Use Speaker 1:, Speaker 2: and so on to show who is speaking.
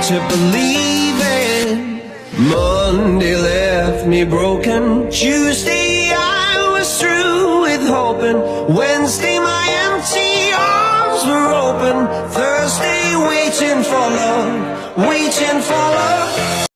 Speaker 1: to believe in. Monday left me broken. Tuesday I was through with hoping. Wednesday my empty arms were open. Thursday waiting for love, waiting for love.